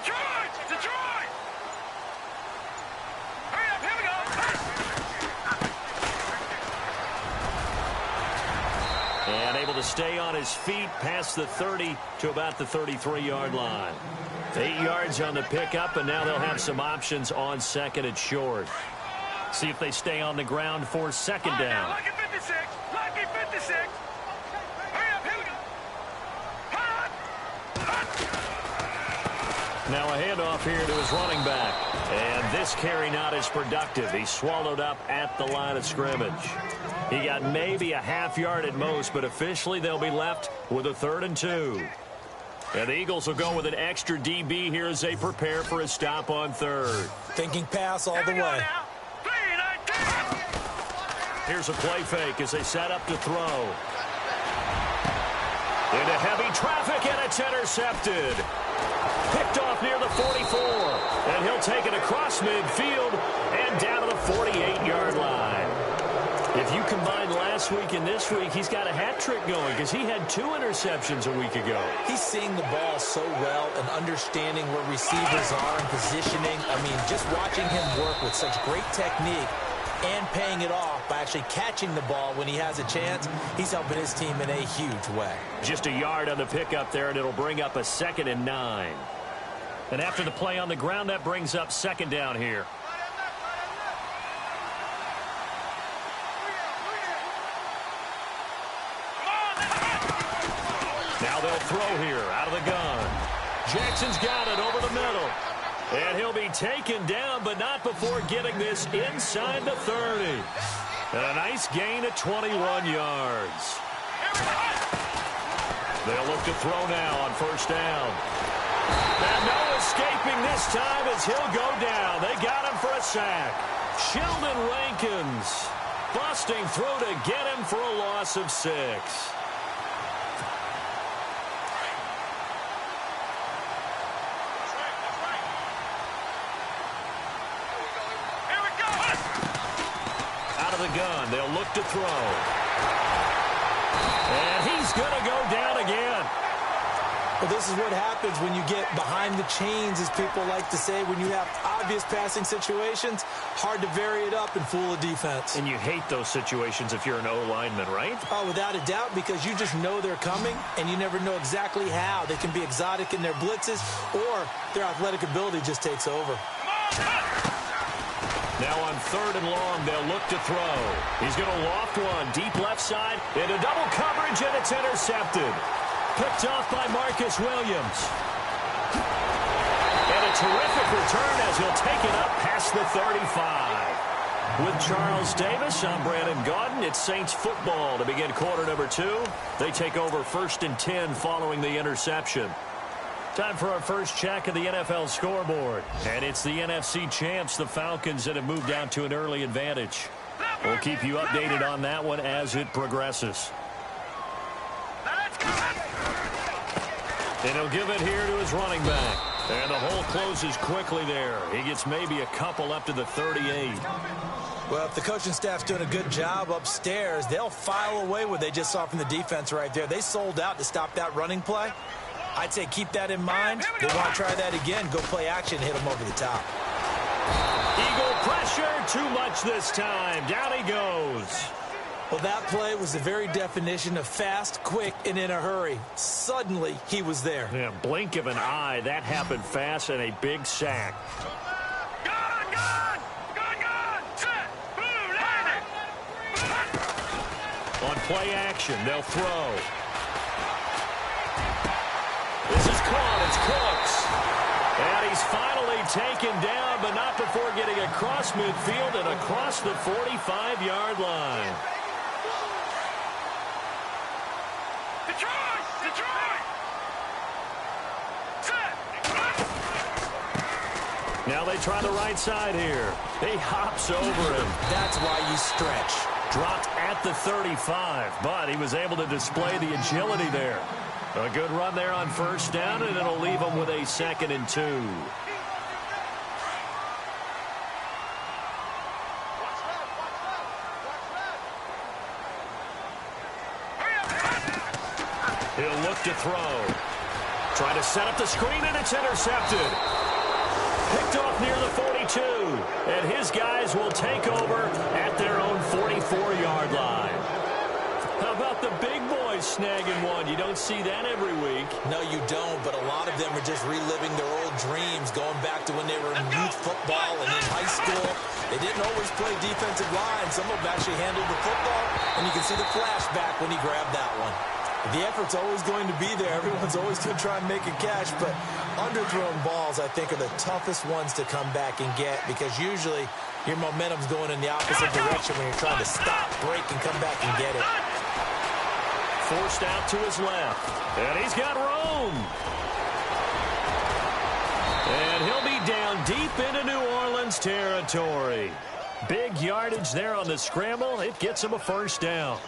Detroit! Detroit! Hurry up, here we go! And able to stay on his feet past the 30 to about the 33-yard line. 8 yards on the pickup, and now they'll have some options on second and short. See if they stay on the ground for second down. Lucky 56! Lucky 56! Hurry up, here we go! Now a handoff here to his running back. And this carry not as productive. He's swallowed up at the line of scrimmage. He got maybe a half yard at most, but officially they'll be left with a 3rd and 2. And the Eagles will go with an extra DB here as they prepare for a stop on 3rd. Thinking pass all the way. Here's a play fake as they set up to throw. Into heavy traffic, and it's intercepted. Picked off near the 44. And he'll take it across midfield and down to the 48-yard line. If you combine last week and this week, he's got a hat trick going because he had 2 interceptions a week ago. He's seeing the ball so well and understanding where receivers are and positioning. I mean, just watching him work with such great technique and paying it off by actually catching the ball when he has a chance, he's helping his team in a huge way. Just a yard on the pickup there, and it'll bring up a 2nd and 9. And after the play on the ground, that brings up second down here. Now they'll throw here out of the gun. Jackson's got it over the middle. And he'll be taken down, but not before getting this inside the 30. And a nice gain of 21 yards. They'll look to throw now on 1st down. And no escaping this time as he'll go down. They got him for a sack. Sheldon Rankins busting through to get him for a loss of 6. The gun. They'll look to throw. And he's going to go down again. Well, this is what happens when you get behind the chains, as people like to say, when you have obvious passing situations. Hard to vary it up and fool a defense. And you hate those situations if you're an O-lineman, right? Oh, without a doubt, because you just know they're coming, and you never know exactly how. They can be exotic in their blitzes, or their athletic ability just takes over. Now on 3rd and long, they'll look to throw. He's going to loft one deep left side into double coverage, and it's intercepted. Picked off by Marcus Williams. And a terrific return as he'll take it up past the 35. With Charles Davis, I'm Brandon Gaudin. It's Saints football to begin quarter number 2. They take over 1st and 10 following the interception. Time for our first check of the NFL scoreboard. And it's the NFC champs, the Falcons, that have moved down to an early advantage. We'll keep you updated on that one as it progresses. And he'll give it here to his running back. And the hole closes quickly there. He gets maybe a couple up to the 38. Well, if the coaching staff's doing a good job upstairs, they'll file away what they just saw from the defense right there. They sold out to stop that running play. I'd say keep that in mind. They want to try that again. Go play action, hit them over the top. Eagle pressure, too much this time. Down he goes. Well, that play was the very definition of fast, quick, and in a hurry. Suddenly, he was there. Yeah, blink of an eye. That happened fast and a big sack. On play action, they'll throw. This is caught. It's Cooks. And he's finally taken down, but not before getting across midfield and across the 45-yard line. Detroit! Detroit! Now they try the right side here. He hops over him. That's why you stretch. Dropped at the 35, but he was able to display the agility there. A good run there on 1st down, and it'll leave him with a 2nd and 2. He'll look to throw. Trying to set up the screen, and it's intercepted. Picked off near the 42. And his guys will take over at their own 44-yard line. How about the big boys snagging one? You don't see that every week. No, you don't, but a lot of them are just reliving their old dreams, going back to when they were in youth football and in high school. They didn't always play defensive line. Some of them actually handled the football, and you can see the flashback when he grabbed that one. The effort's always going to be there. Everyone's always going to try and make a catch, but underthrown balls, I think, are the toughest ones to come back and get because usually your momentum's going in the opposite direction when you're trying to stop, break, and come back and get it. Forced out to his left, and he's got room. And he'll be down deep into New Orleans territory. Big yardage there on the scramble. It gets him a first down.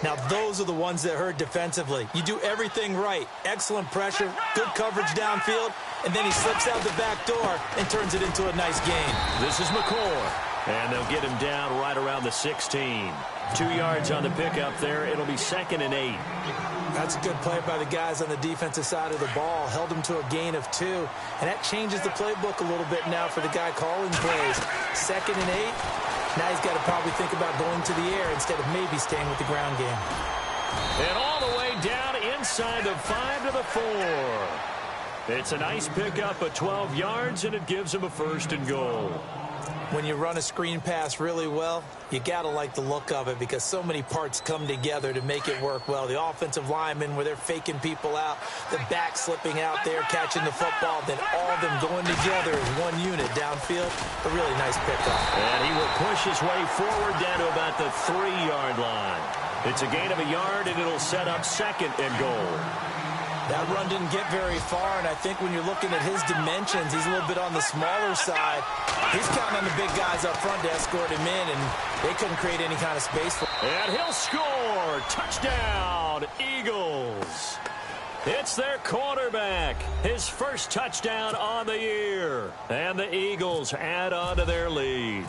Now, those are the ones that hurt defensively. You do everything right. Excellent pressure, good coverage downfield, and then he slips out the back door and turns it into a nice gain. This is McCoy, and they'll get him down right around the 16. 2 yards on the pickup there. It'll be 2nd and 8. That's a good play by the guys on the defensive side of the ball. Held him to a gain of 2, and that changes the playbook a little bit now for the guy calling plays. 2nd and 8. Now he's got to probably think about going to the air instead of maybe staying with the ground game. And all the way down inside the 5 to the 4. It's a nice pickup of 12 yards, and it gives him a 1st and goal. When you run a screen pass really well, you got to like the look of it because so many parts come together to make it work well. The offensive linemen, where they're faking people out, the back slipping out there, catching the football, then all of them going together as one unit downfield. A really nice pickup. And he will push his way forward down to about the 3-yard line. It's a gain of a yard, and it'll set up 2nd and goal. That run didn't get very far, and I think when you're looking at his dimensions, he's a little bit on the smaller side. He's counting on the big guys up front to escort him in, and they couldn't create any kind of space for him. And he'll score. Touchdown, Eagles. It's their quarterback. His first touchdown on the year. And the Eagles add on to their lead.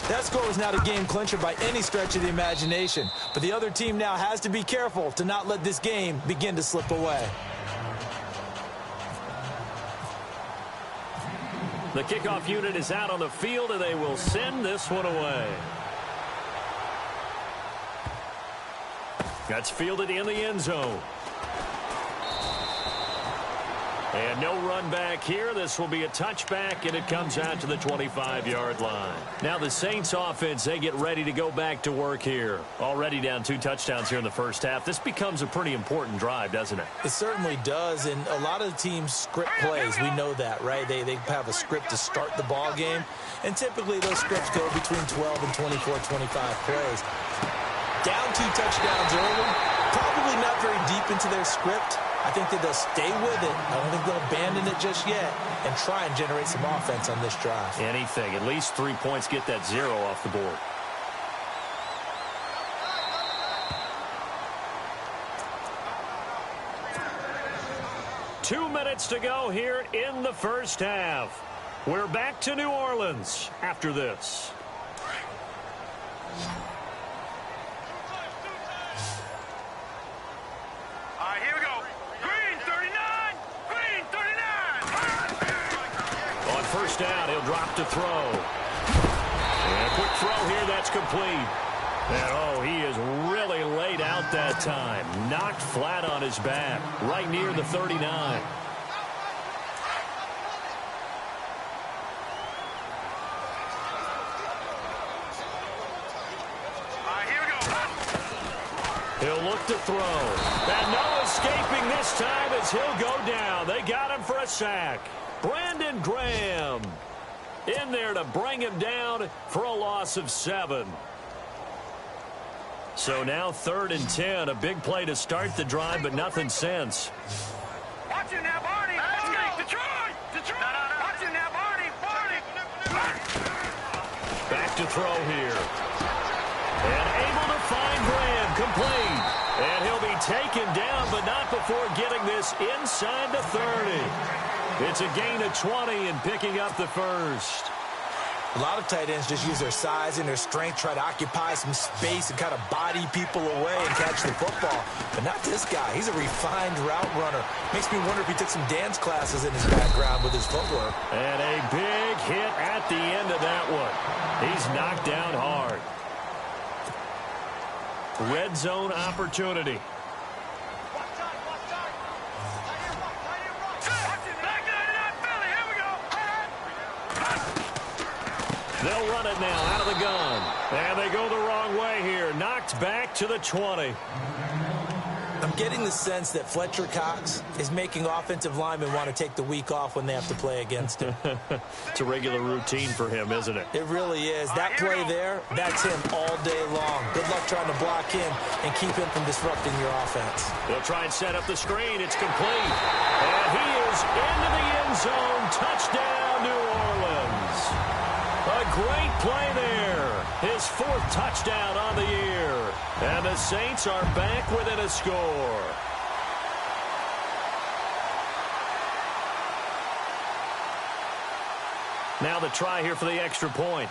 That score was not a game clincher by any stretch of the imagination, but the other team now has to be careful to not let this game begin to slip away. The kickoff unit is out on the field, and they will send this one away. That's fielded in the end zone. And no run back here. This will be a touchback, and it comes out to the 25-yard line. Now the Saints offense, they get ready to go back to work here. Already down 2 touchdowns here in the first half. This becomes a pretty important drive, doesn't it? It certainly does, and a lot of the teams script plays. We know that, right? They have a script to start the ball game, and typically those scripts go between 12 and 24, 25 plays. Down 2 touchdowns early, probably not very deep into their script. I think that they'll stay with it. I don't think they'll abandon it just yet and try and generate some offense on this drive. Anything. At least 3 points, get that 0 off the board. Two minutes to go here in the first half. We're back to New Orleans after this. First down, he'll drop to throw. And a quick throw here, that's complete. And, oh, he is really laid out that time. Knocked flat on his back, right near the 39. Here we go. He'll look to throw. And no escaping this time as he'll go down. They got him for a sack. Brandon Graham in there to bring him down for a loss of 7. So now 3rd and 10. A big play to start the drive, but nothing since. Watch it now, Barney. Let's go. Detroit. No. Watch it now, Barney. Back to throw here. And able to find Graham. Complete. And he'll be taken down, but not before getting this inside the 30. It's a gain of 20 and picking up the first. A lot of tight ends just use their size and their strength, try to occupy some space and kind of body people away and catch the football. But not this guy. He's a refined route runner. Makes me wonder if he took some dance classes in his background with his footwork. And a big hit at the end of that one. He's knocked down hard. Red zone opportunity. They'll run it now out of the gun. And they go the wrong way here. Knocked back to the 20. I'm getting the sense that Fletcher Cox is making offensive linemen want to take the week off when they have to play against him. It's a regular routine for him, isn't it? It really is. That play there, that's him all day long. Good luck trying to block him and keep him from disrupting your offense. They'll try and set up the screen. It's complete. And he is into the end zone. Touchdown, New Orleans. A great play there. His 4th touchdown on the year. And the Saints are back within a score. Now the try here for the extra point.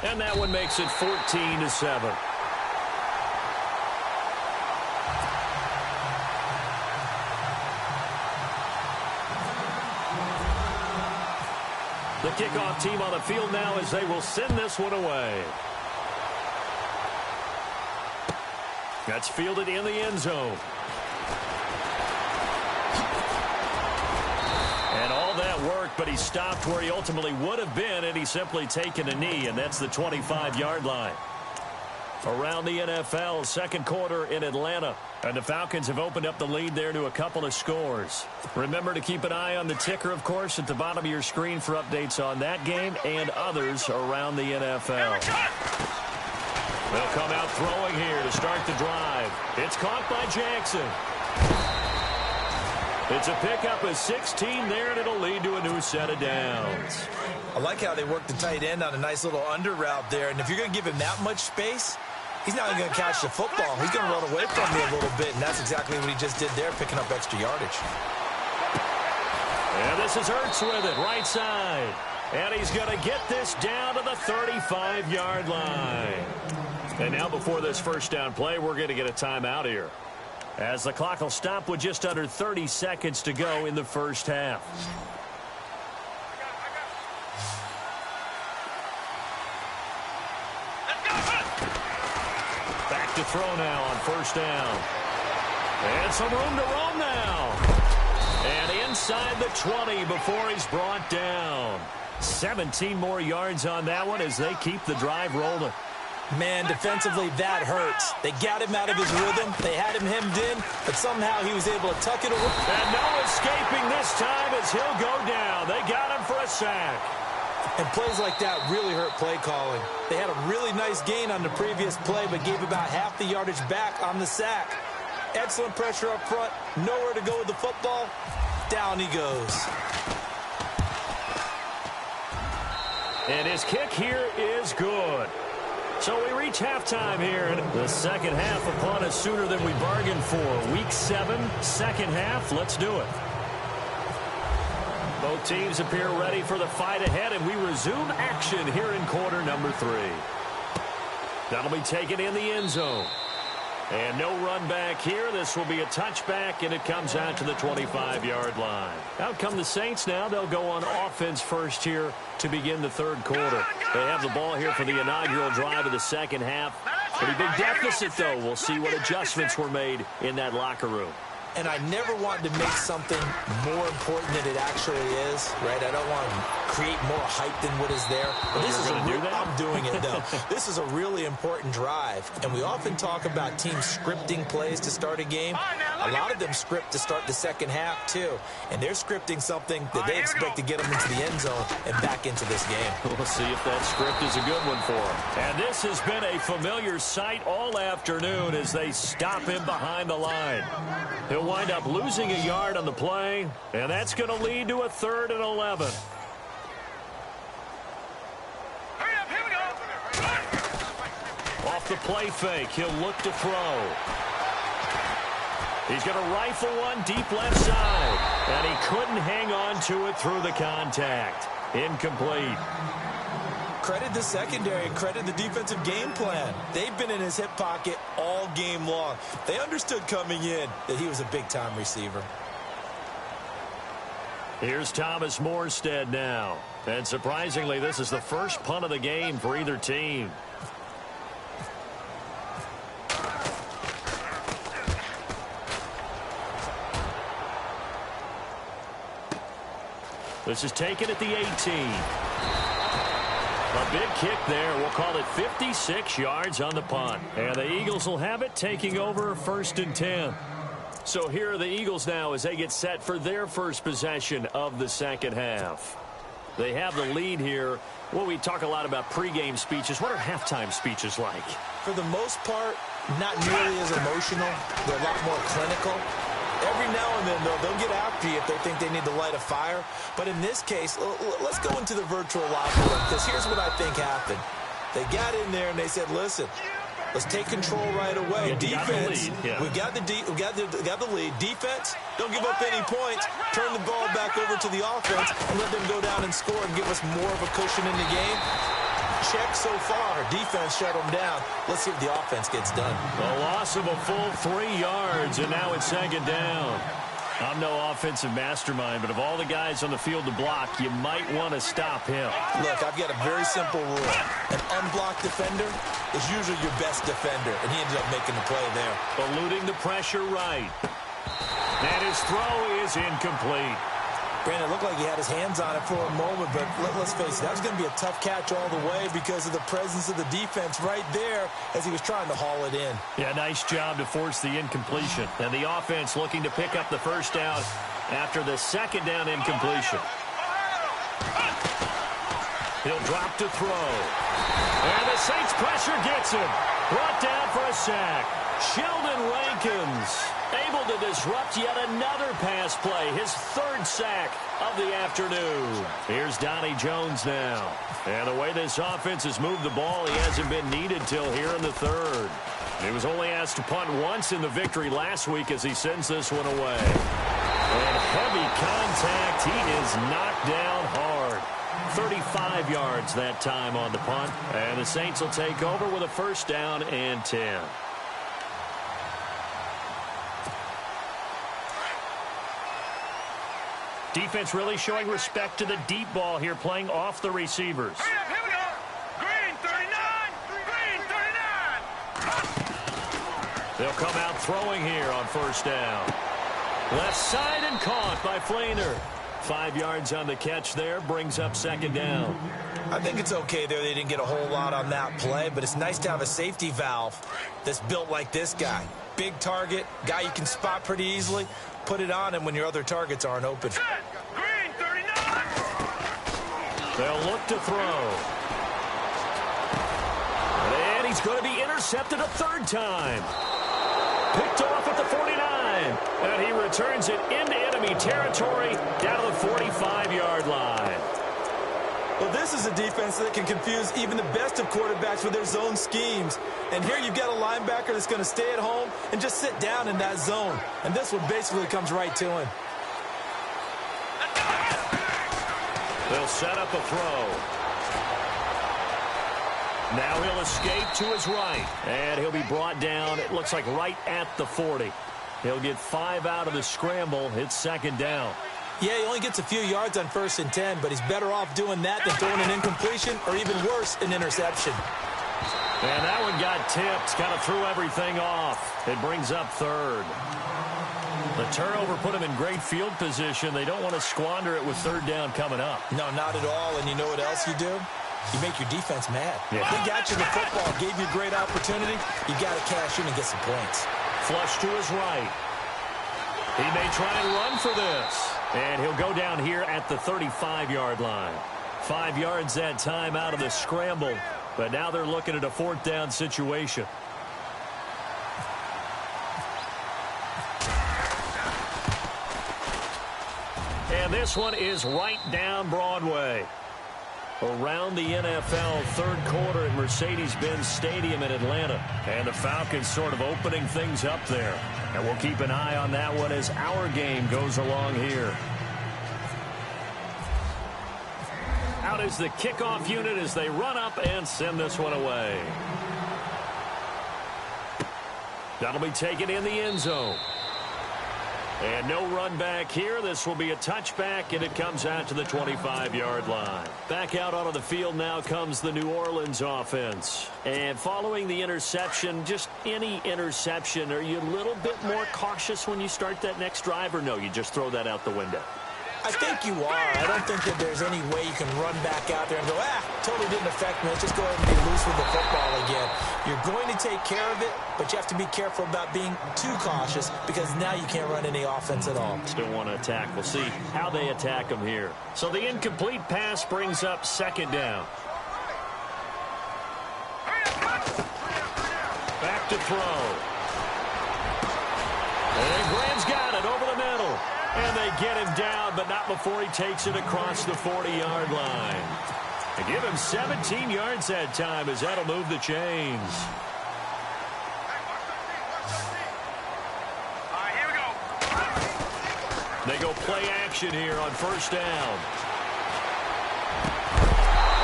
And that one makes it 14-7. The kickoff team on the field now as they will send this one away. That's fielded in the end zone. And all that work, but he stopped where he ultimately would have been, and he's simply taken a knee, and that's the 25-yard line. Around the NFL, second quarter in Atlanta. And the Falcons have opened up the lead there to a couple of scores. Remember to keep an eye on the ticker, of course, at the bottom of your screen for updates on that game and others around the NFL. They'll come out throwing here to start the drive. It's caught by Jackson. It's a pickup of 16 there, and it'll lead to a new set of downs. I like how they work the tight end on a nice little under route there. And if you're going to give him that much space, he's not even going to catch the football. He's going to run away from me a little bit, and that's exactly what he just did there, picking up extra yardage. And this is Ertz with it, right side. And he's going to get this down to the 35-yard line. And now before this first down play, we're going to get a timeout here, as the clock will stop with just under 30 seconds to go in the first half. Back to throw now on first down. And some room to roam now. And inside the 20 before he's brought down. 17 more yards on that one as they keep the drive rolling. Man, defensively, that hurts. They got him out of his rhythm. They had him hemmed in, but somehow he was able to tuck it away. And no escaping this time as he'll go down. They got him for a sack. And plays like that really hurt play calling. They had a really nice gain on the previous play, but gave about half the yardage back on the sack. Excellent pressure up front. Nowhere to go with the football. Down he goes. And his kick here is good. So we reach halftime here, and the second half upon us sooner than we bargained for. Week 7, second half. Let's do it. Both teams appear ready for the fight ahead, and we resume action here in quarter number 3. That'll be taken in the end zone. And no run back here. This will be a touchback, and it comes out to the 25-yard line. Out come the Saints now. They'll go on offense first here to begin the third quarter. They have the ball here for the inaugural drive of the second half. Pretty big deficit, though. We'll see what adjustments were made in that locker room. And I never want to make something more important than it actually is, right? I don't want to create more hype than what is there. But this is I'm doing it, though. This is a really important drive. And we often talk about teams scripting plays to start a game. A lot of them script to start the second half, too. And they're scripting something that they expect to get them into the end zone and back into this game. We'll see if that script is a good one for them. And this has been a familiar sight all afternoon as they stop him behind the line. He'll wind up losing a yard on the play, and that's going to lead to a 3rd and 11. Hurry up, here we go. Off the play fake, he'll look to throw. He's going to rifle one deep left side. And he couldn't hang on to it through the contact. Incomplete. Credit the secondary and credit the defensive game plan. They've been in his hip pocket all game long. They understood coming in that he was a big-time receiver. Here's Thomas Morstead now. And surprisingly, this is the first punt of the game for either team. This is taken at the 18. A big kick there. We'll call it 56 yards on the punt. And the Eagles will have it, taking over 1st and 10. So here are the Eagles now as they get set for their first possession of the second half. They have the lead here. Well, we talk a lot about pregame speeches. What are halftime speeches like? For the most part, not nearly as emotional. They're a lot more clinical. Every now and then, though, they'll get after you if they think they need to light a fire. But in this case, let's go into the virtual locker room, because here's what I think happened. They got in there and they said, listen, let's take control right away. Defense, we got the lead. Defense, don't give up any points. Turn the ball back over to the offense and let them go down and score and give us more of a cushion in the game. Check so far. Defense shut them down. Let's see if the offense gets done. A loss of a full 3 yards, and now it's 2nd down. I'm no offensive mastermind, but of all the guys on the field to block, you might want to stop him. Look, I've got a very simple rule. An unblocked defender is usually your best defender, and he ended up making the play there. Eluding the pressure right. And his throw is incomplete. Brandon, it looked like he had his hands on it for a moment, but let's face it, that was going to be a tough catch all the way because of the presence of the defense right there as he was trying to haul it in. Yeah, nice job to force the incompletion. And the offense looking to pick up the first down after the 2nd down incompletion. He'll drop to throw. And the Saints pressure gets him. Brought down for a sack. Sheldon Rankins able to disrupt yet another pass play. His 3rd sack of the afternoon. Here's Donnie Jones now. And the way this offense has moved the ball, he hasn't been needed till here in the 3rd. He was only asked to punt once in the victory last week as he sends this one away. And heavy contact. He is knocked down hard. 35 yards that time on the punt. And the Saints will take over with a 1st down and 10. Defense really showing respect to the deep ball here, playing off the receivers. Here we go. Green 39. Green 39. They'll come out throwing here on 1st down. Left side and caught by Flainer. 5 yards on the catch there, brings up 2nd down. I think it's okay there. They didn't get a whole lot on that play, but it's nice to have a safety valve that's built like this guy. Big target, guy you can spot pretty easily. Put it on him when your other targets aren't open. Green 39. They'll look to throw. And he's going to be intercepted a 3rd time. Picked off at the 49. And he returns it into enemy territory down to the 45-yard line. Well, this is a defense that can confuse even the best of quarterbacks with their zone schemes. And here you've got a linebacker that's going to stay at home and just sit down in that zone. And this one basically comes right to him. They'll set up a throw. Now he'll escape to his right. And he'll be brought down, it looks like right at the 40. He'll get 5 out of the scramble. It's 2nd down. Yeah, he only gets a few yards on 1st and 10, but he's better off doing that than throwing an incompletion or even worse, an interception. And that one got tipped, kind of threw everything off. It brings up 3rd. The turnover put him in great field position. They don't want to squander it with 3rd down coming up. No, not at all. And you know what else you do? You make your defense mad. Yeah. They got you the football, gave you a great opportunity. You got to cash in and get some points. Flush to his right. He may try and run for this. And he'll go down here at the 35-yard line. 5 yards that time out of the scramble. But now they're looking at a 4th down situation. And this one is right down Broadway. Around the NFL, third quarter at Mercedes-Benz Stadium in Atlanta. And the Falcons sort of opening things up there. And we'll keep an eye on that one as our game goes along here. Out is the kickoff unit as they run up and send this one away. That'll be taken in the end zone. And no run back here. This will be a touchback, and it comes out to the 25-yard line. Back out onto the field now comes the New Orleans offense. And following the interception, just any interception, are you a little bit more cautious when you start that next drive, or no, you just throw that out the window? I think you are. I don't think that there's any way you can run back out there and go, totally didn't affect me. Let's just go ahead and be loose with the football again. You're going to take care of it, but you have to be careful about being too cautious because now you can't run any offense at all. Still want to attack. We'll see how they attack them here. So the incomplete pass brings up second down. Back to throw. And Graham's got it over the middle. And they get him down, but not before he takes it across the 40-yard line. They give him 17 yards that time as that'll move the chains. All right, here we go. They go play action here on first down.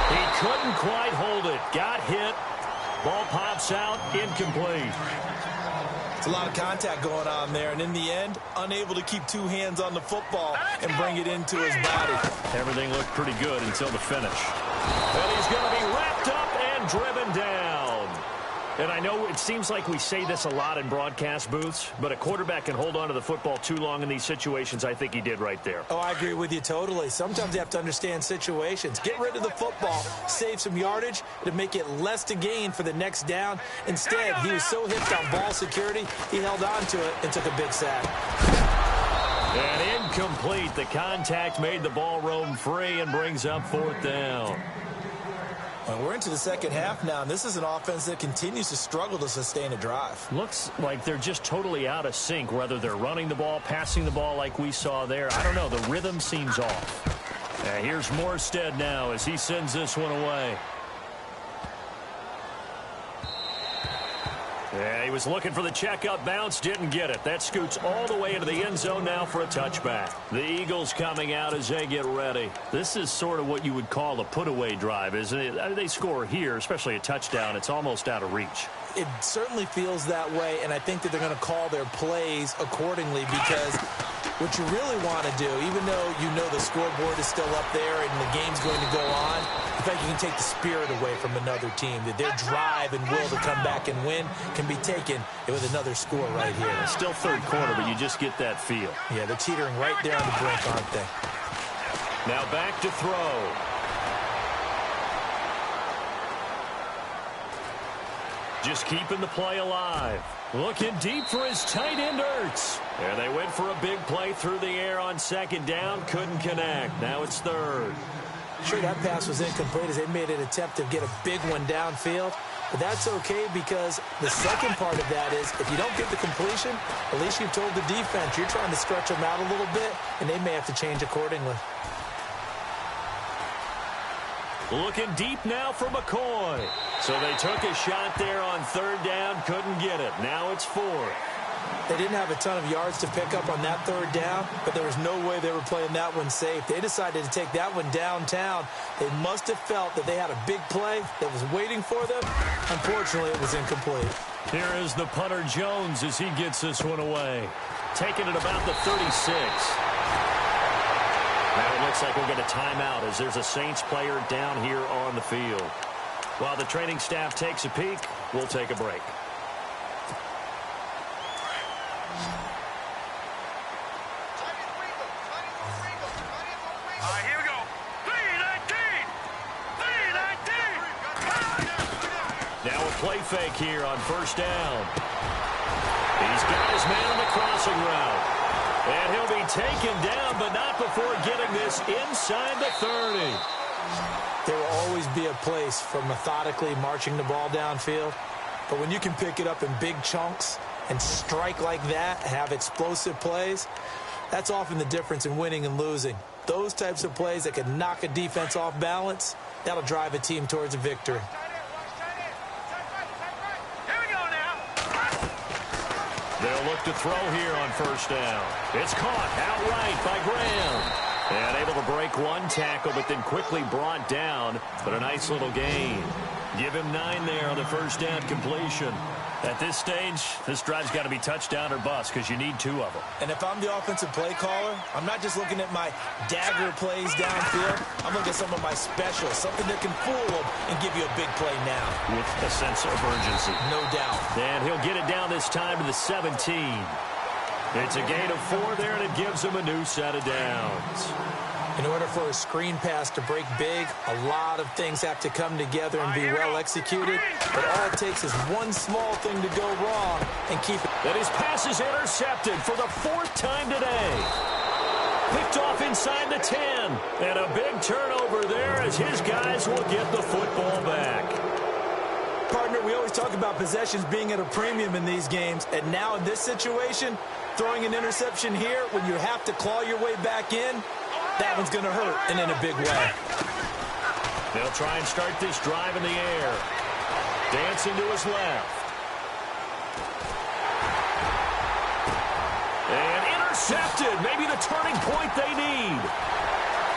He couldn't quite hold it. Got hit. Ball pops out, incomplete. It's a lot of contact going on there, and in the end, unable to keep two hands on the football and bring it into his body. Everything looked pretty good until the finish. And he's going to be wrapped up and driven down. And I know it seems like we say this a lot in broadcast booths, but a quarterback can hold on to the football too long in these situations. I think he did right there. Oh, I agree with you totally. Sometimes you have to understand situations. Get rid of the football, save some yardage to make it less to gain for the next down. Instead, he was so hipped on ball security, he held on to it and took a big sack. And incomplete. The contact made the ball roam free and brings up fourth down. Well, we're into the second half now, and this is an offense that continues to struggle to sustain a drive. Looks like they're just totally out of sync, whether they're running the ball, passing the ball like we saw there. I don't know. The rhythm seems off. Here's Morstead now as he sends this one away. Yeah, he was looking for the checkup bounce, didn't get it. That scoots all the way into the end zone now for a touchback. The Eagles coming out as they get ready. This is sort of what you would call a put-away drive, isn't it? They score here, especially a touchdown. It's almost out of reach. It certainly feels that way, and I think that they're going to call their plays accordingly because what you really want to do, even though you know the scoreboard is still up there and the game's going to go on, in fact, you can take the spirit away from another team, that their drive and will to come back and win can be taken with another score right here. It's still third quarter, but you just get that feel. Yeah, they're teetering right there on the brink, aren't they? Now back to throw. Just keeping the play alive. Looking deep for his tight end, Ertz. And they went for a big play through the air on second down. Couldn't connect. Now it's third. Sure, that pass was incomplete as they made an attempt to get a big one downfield. But that's okay because the second part of that is if you don't get the completion, at least you've told the defense you're trying to stretch them out a little bit, and they may have to change accordingly. Looking deep now for McCoy. So they took a shot there on third down, couldn't get it. Now it's fourth. They didn't have a ton of yards to pick up on that third down, but there was no way they were playing that one safe. They decided to take that one downtown. They must have felt that they had a big play that was waiting for them. Unfortunately, it was incomplete. Here is the punter Jones as he gets this one away. Taking it about the 36. Now it looks like we'll get a timeout as there's a Saints player down here on the field. While the training staff takes a peek, we'll take a break. All right, here we go. 3-19. Now a play fake here on first down. He's got his man on the crossing route. And he'll be taken down, but not before getting this inside the 30. There will always be a place for methodically marching the ball downfield. But when you can pick it up in big chunks and strike like that, have explosive plays, that's often the difference in winning and losing. Those types of plays that can knock a defense off balance, that'll drive a team towards a victory. Here we go now. They'll look to throw here on first down. It's caught outright by Graham. And able to break one tackle, but then quickly brought down. But a nice little gain. Give him 9 there on the first down completion. At this stage, this drive's got to be touchdown or bust because you need 2 of them. And if I'm the offensive play caller, I'm not just looking at my dagger plays downfield. I'm looking at some of my specials, something that can fool them and give you a big play now. With a sense of urgency. No doubt. And he'll get it down this time to the 17. It's a gain of 4 there, and it gives him a new set of downs. In order for a screen pass to break big, a lot of things have to come together and be well executed. But all it takes is one small thing to go wrong and keep it. And his pass is intercepted for the 4th time today. Picked off inside the 10. And a big turnover there as his guys will get the football back. Partner, we always talk about possessions being at a premium in these games. And now in this situation, throwing an interception here when you have to claw your way back in, that one's going to hurt, and in a big way. They'll try and start this drive in the air. Dancing to his left. And intercepted. Maybe the turning point they need.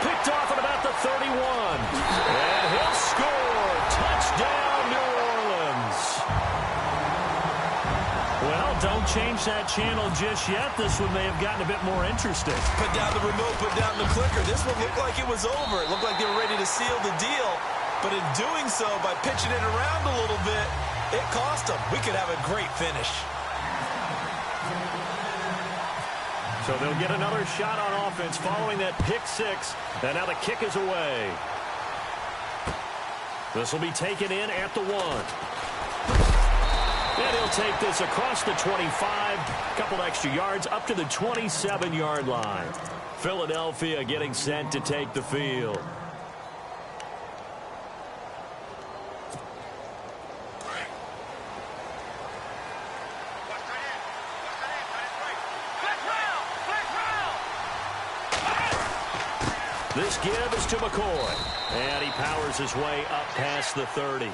Picked off at about the 31. And he'll score. Touchdown, New Orleans. Well, don't change that channel just yet. This one may have gotten a bit more interesting. Put down the remote, put down the clicker. This one looked like it was over. It looked like they were ready to seal the deal. But in doing so, by pitching it around a little bit, it cost them. We could have a great finish. So they'll get another shot on offense following that pick 6. And now the kick is away. This will be taken in at the 1. And he'll take this across the 25, a couple extra yards up to the 27-yard line. Philadelphia getting set to take the field. This give is to McCoy. And he powers his way up past the 30.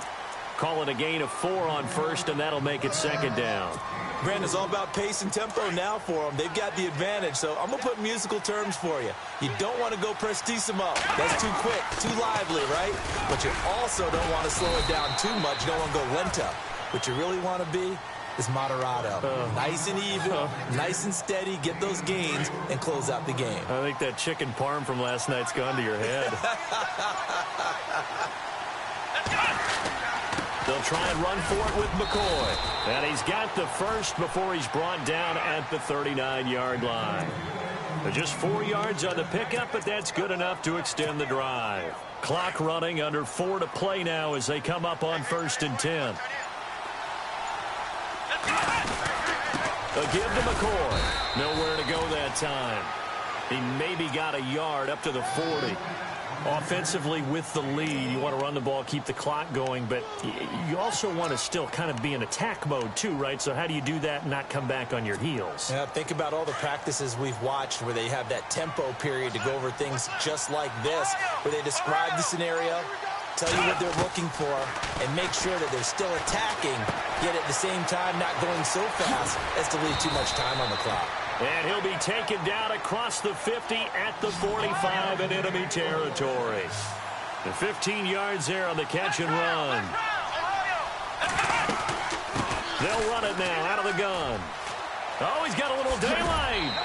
Call it a gain of 4 on first, and that'll make it 2nd down. Brandon, it's all about pace and tempo now for them. They've got the advantage, so I'm going to put musical terms for you. You don't want to go prestissimo. That's too quick, too lively, right? But you also don't want to slow it down too much. You don't want to go lento. What you really want to be is moderato. Nice and even, nice and steady, get those gains, and close out the game. I think that chicken parm from last night's gone to your head. They'll try and run for it with McCoy. And he's got the first before he's brought down at the 39-yard line. Just 4 yards on the pickup, but that's good enough to extend the drive. Clock running, under 4 to play now as they come up on 1st and 10. A give to McCoy. Nowhere to go that time. He maybe got a yard up to the 40. Offensively with the lead, you want to run the ball, keep the clock going, but you also want to still kind of be in attack mode too, right? So how do you do that and not come back on your heels? Yeah, think about all the practices we've watched where they have that tempo period to go over things just like this, where they describe the scenario, tell you what they're looking for, and make sure that they're still attacking, yet at the same time not going so fast as to leave too much time on the clock. And he'll be taken down across the 50 at the 45 in enemy territory. The 15 yards there on the catch and run. They'll run it now out of the gun. Oh, he's got a little daylight.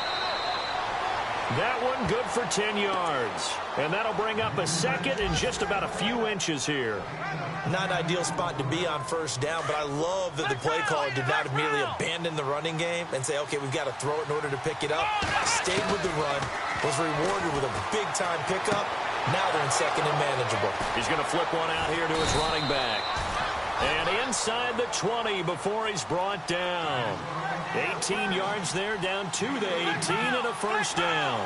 That one good for 10 yards. And that'll bring up a 2nd and just about a few inches here. Not an ideal spot to be on 1st down, but I love that the play caller did not immediately abandon the running game and say, okay, we've got to throw it in order to pick it up. Stayed with the run, was rewarded with a big-time pickup. Now they're in 2nd and manageable. He's going to flip one out here to his running back. And inside the 20 before he's brought down. 18 yards there, down to the 18 and a 1st down.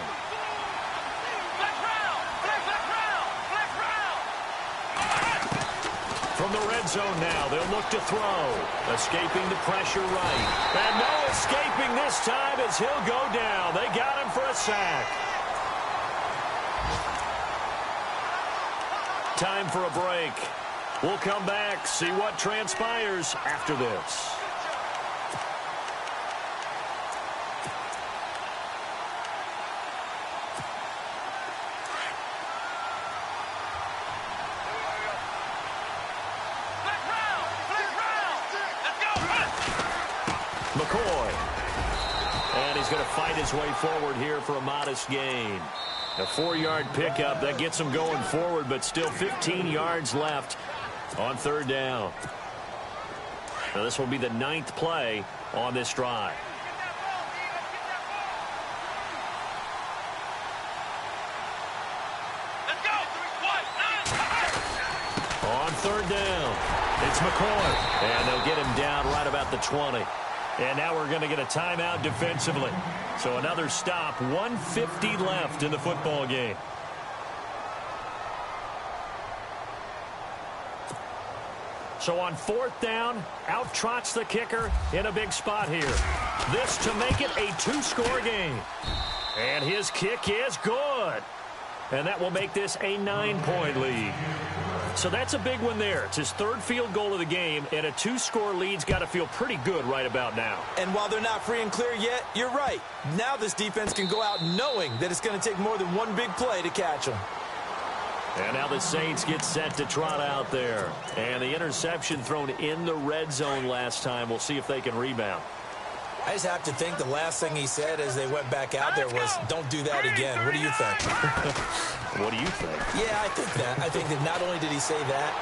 From the red zone now, they'll look to throw. Escaping the pressure right. And no escaping this time as he'll go down. They got him for a sack. time for a break. We'll come back, see what transpires after this. McCoy. And he's going to fight his way forward here for a modest gain. A 4-yard pickup. That gets him going forward, but still 15 yards left on third down. Now this will be the 9th play on this drive. On third down, it's McCoy. And they'll get him down right about the 20. And now we're going to get a timeout defensively. So another stop, 1:50 left in the football game. So on 4th down, out trots the kicker in a big spot here. This to make it a 2-score game. And his kick is good. And that will make this a 9-point lead. So that's a big one there. It's his 3rd field goal of the game, and a 2-score lead's got to feel pretty good right about now. And while they're not free and clear yet, you're right. Now this defense can go out knowing that it's going to take more than one big play to catch them. And now the Saints get set to trot out there. And the interception thrown in the red zone last time. We'll see if they can rebound. I just have to think the last thing he said as they went back out there was, don't do that again. What do you think? What do you think? Yeah, I think that. I think that not only did he say that,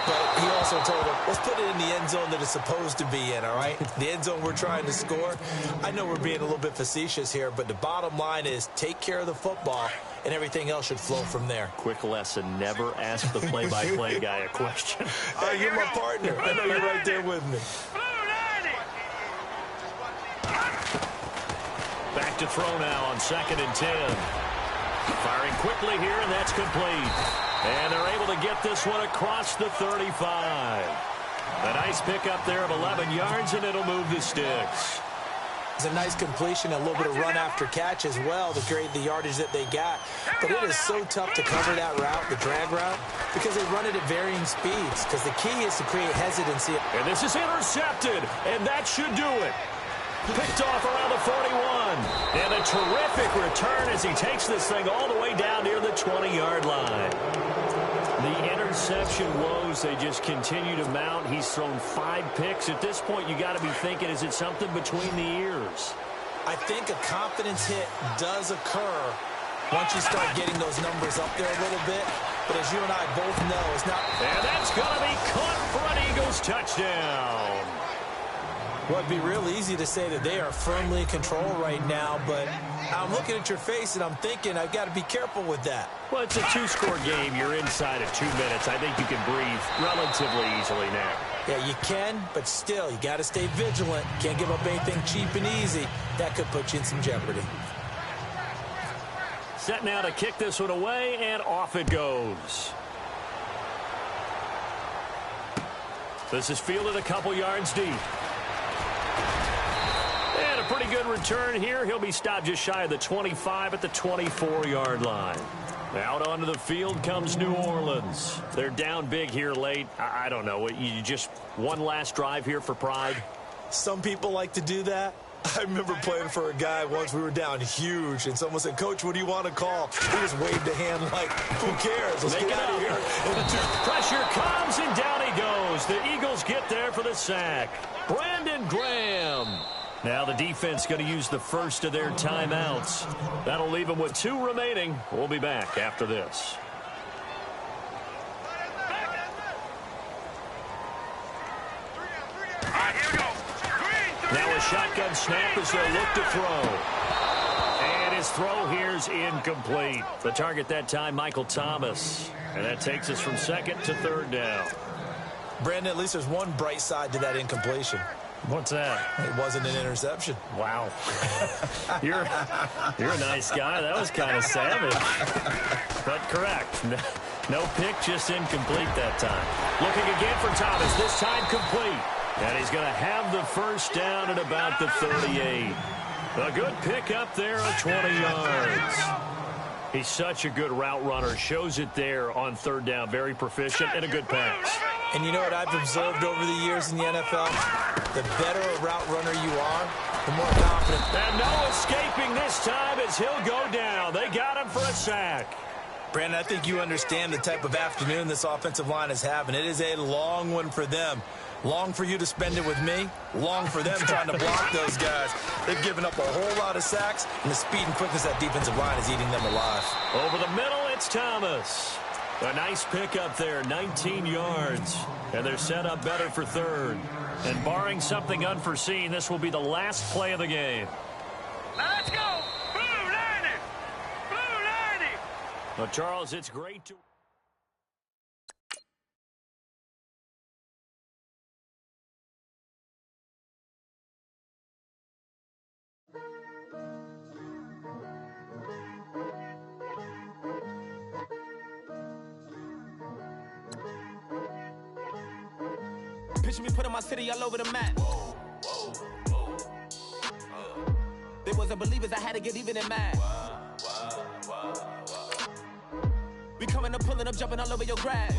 but he also told them, let's put it in the end zone that it's supposed to be in, all right? The end zone we're trying to score. I know we're being a little bit facetious here, but the bottom line is take care of the football, and everything else should flow from there. Quick lesson, never ask the play-by-play guy a question. Hey, you're my partner. I know you're right there with me. Back to throw now on 2nd and 10. Firing quickly here, and that's complete. And they're able to get this one across the 35. A nice pickup there of 11 yards, and it'll move the sticks. It's a nice completion, a little bit of run after catch as well to create the yardage that they got. But it is so tough to cover that route, the drag route, because they run it at varying speeds. Because the key is to create hesitancy. And this is intercepted, and that should do it. Picked off around the 41. And a terrific return as he takes this thing all the way down near the 20-yard line. The interception woes, they just continue to mount. He's thrown 5 picks. At this point, you got to be thinking, is it something between the ears? I think a confidence hit does occur once you start getting those numbers up there a little bit. But as you and I both know, it's not. And that's going to be caught for an Eagles touchdown. Well, it'd be real easy to say that they are firmly in control right now, but I'm looking at your face and I'm thinking I've got to be careful with that. Well, it's a 2-score game. You're inside of 2 minutes. I think you can breathe relatively easily now. Yeah, you can, but still, you got to stay vigilant. Can't give up anything cheap and easy. That could put you in some jeopardy. Set now to kick this one away, and off it goes. This is fielded a couple yards deep. And a pretty good return here. He'll be stopped just shy of the 25 at the 24-yard line. Out onto the field comes New Orleans. They're down big here late. I don't know. You just one last drive here for pride? Some people like to do that. I remember playing for a guy once. We were down huge, and someone said, Coach, what do you want to call? He just waved a hand like, who cares? Let's get out of here. Pressure comes, and down he goes. The Eagles get there for the sack. Brandon Graham. Now the defense going to use the first of their timeouts. That'll leave them with 2 remaining. We'll be back after this. Now a shotgun snap as they'll look to throw. And his throw here's incomplete. The target that time, Michael Thomas. And that takes us from 2nd to 3rd down. Brandon, at least there's one bright side to that incompletion. What's that? It wasn't an interception. Wow. You're a nice guy. That was kind of savage. But correct. No pick, just incomplete that time. Looking again for Thomas. This time complete. And he's going to have the first down at about the 38. A good pick up there of 20 yards. He's such a good route runner. Shows it there on third down. Very proficient and a good pass. And you know what I've observed over the years in the NFL? The better a route runner you are, the more confident. And no escaping this time as he'll go down. They got him for a sack. Brandon, I think you understand the type of afternoon this offensive line is having. It is a long one for them. Long for you to spend it with me. Long for them trying to block those guys. They've given up a whole lot of sacks, and the speed and quickness of that defensive line is eating them alive. Over the middle, it's Thomas. A nice pickup there, 19 yards. And they're set up better for third. And barring something unforeseen, this will be the last play of the game. Let's go! Blue 90! Blue 90! Well, Charles, it's great to... Picture me putting my city all over the map. They wasn't believers, I had to get even in mad. We coming up, pulling up, jumping all over your grass.